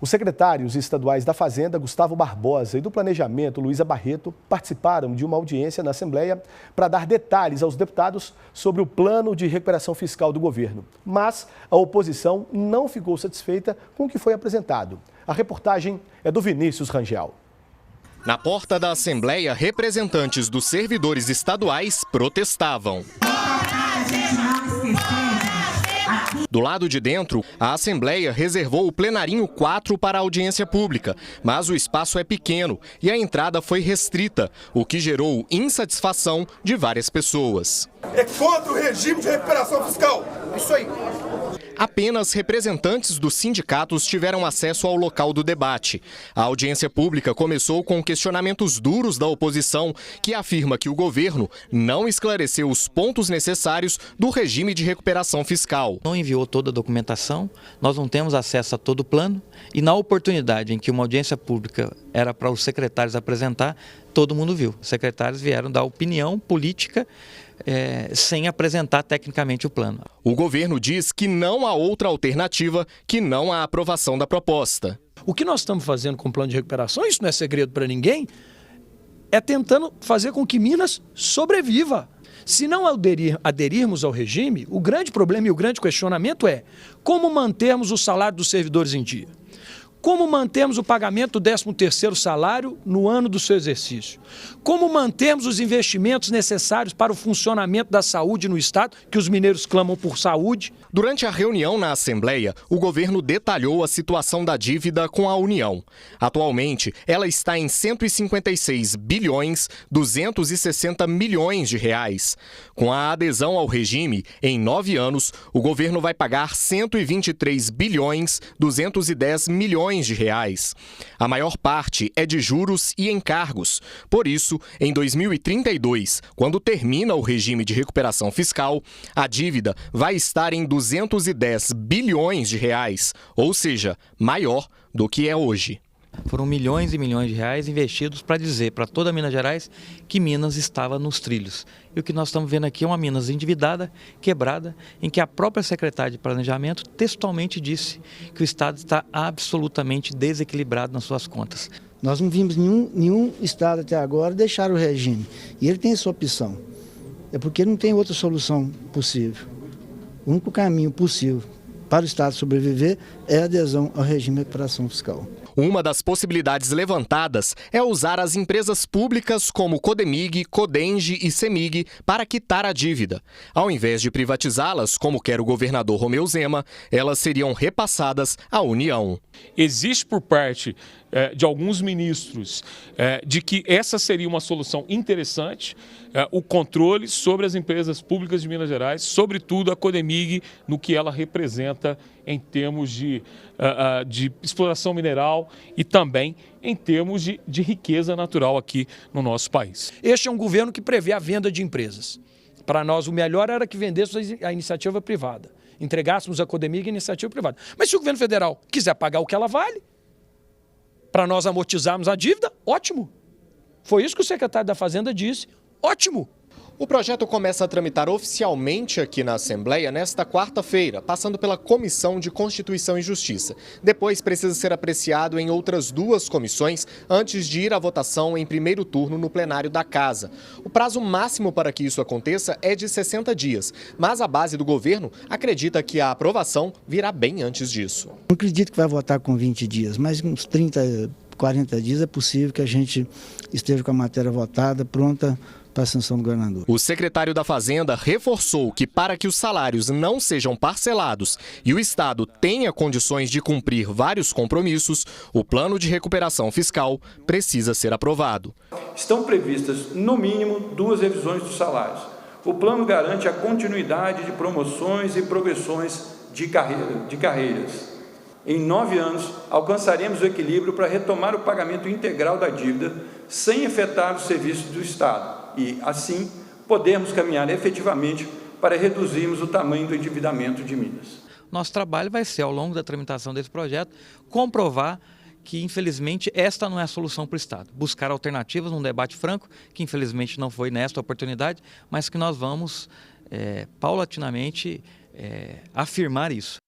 Os secretários estaduais da Fazenda, Gustavo Barbosa, e do Planejamento, Luísa Barreto, participaram de uma audiência na Assembleia para dar detalhes aos deputados sobre o plano de recuperação fiscal do governo. Mas a oposição não ficou satisfeita com o que foi apresentado. A reportagem é do Vinícius Rangel. Na porta da Assembleia, representantes dos servidores estaduais protestavam. Do lado de dentro, a Assembleia reservou o plenarinho 4 para a audiência pública, mas o espaço é pequeno e a entrada foi restrita, o que gerou insatisfação de várias pessoas. É contra o regime de recuperação fiscal. Isso aí. Apenas representantes dos sindicatos tiveram acesso ao local do debate. A audiência pública começou com questionamentos duros da oposição, que afirma que o governo não esclareceu os pontos necessários do regime de recuperação fiscal. Não enviou toda a documentação, nós não temos acesso a todo o plano e na oportunidade em que uma audiência pública era para os secretários apresentar, todo mundo viu. Os secretários vieram dar opinião política sem apresentar tecnicamente o plano. O governo diz que não há outra alternativa que não a aprovação da proposta. O que nós estamos fazendo com o plano de recuperação, isso não é segredo para ninguém, é tentando fazer com que Minas sobreviva. Se não aderirmos ao regime, o grande problema e o grande questionamento é como mantermos o salário dos servidores em dia. Como mantermos o pagamento do 13º salário no ano do seu exercício? Como mantermos os investimentos necessários para o funcionamento da saúde no Estado, que os mineiros clamam por saúde? Durante a reunião na Assembleia, o governo detalhou a situação da dívida com a União. Atualmente, ela está em 156 bilhões 260 milhões de reais. Com a adesão ao regime, em 9 anos, o governo vai pagar 123 bilhões 210 milhões de reais. A maior parte é de juros e encargos. Por isso, em 2032, quando termina o regime de recuperação fiscal, a dívida vai estar em 210 bilhões de reais, ou seja, maior do que é hoje. Foram milhões e milhões de reais investidos para dizer para toda Minas Gerais que Minas estava nos trilhos. E o que nós estamos vendo aqui é uma Minas endividada, quebrada, em que a própria secretária de Planejamento textualmente disse que o Estado está absolutamente desequilibrado nas suas contas. Nós não vimos nenhum Estado até agora deixar o regime. E ele tem essa opção. É porque não tem outra solução possível. O único caminho possível para o Estado sobreviver é a adesão ao regime de recuperação fiscal. Uma das possibilidades levantadas é usar as empresas públicas como Codemig, Codenge e Semig para quitar a dívida. Ao invés de privatizá-las, como quer o governador Romeu Zema, elas seriam repassadas à União. Existe por parte de alguns ministros de que essa seria uma solução interessante, o controle sobre as empresas públicas de Minas Gerais, sobretudo a Codemig, no que ela representa em termos de exploração mineral e também em termos de riqueza natural aqui no nosso país. Este é um governo que prevê a venda de empresas. Para nós, o melhor era que vendêssemos a iniciativa privada, entregássemos a Codemig à iniciativa privada. Mas se o governo federal quiser pagar o que ela vale, para nós amortizarmos a dívida, ótimo. Foi isso que o secretário da Fazenda disse, ótimo. O projeto começa a tramitar oficialmente aqui na Assembleia nesta quarta-feira, passando pela Comissão de Constituição e Justiça. Depois precisa ser apreciado em outras 2 comissões antes de ir à votação em primeiro turno no plenário da Casa. O prazo máximo para que isso aconteça é de 60 dias, mas a base do governo acredita que a aprovação virá bem antes disso. Não acredito que vai votar com 20 dias, mas uns 30, 40 dias é possível que a gente esteja com a matéria votada, pronta para a sanção do governador. O secretário da Fazenda reforçou que para que os salários não sejam parcelados e o Estado tenha condições de cumprir vários compromissos, o plano de recuperação fiscal precisa ser aprovado. Estão previstas, no mínimo, 2 revisões dos salários. O plano garante a continuidade de promoções e progressões de carreiras. Em 9 anos, alcançaremos o equilíbrio para retomar o pagamento integral da dívida sem afetar os serviços do Estado e, assim, podermos caminhar efetivamente para reduzirmos o tamanho do endividamento de Minas. Nosso trabalho vai ser, ao longo da tramitação desse projeto, comprovar que, infelizmente, esta não é a solução para o Estado. Buscar alternativas num debate franco, que infelizmente não foi nesta oportunidade, mas que nós vamos, paulatinamente, afirmar isso.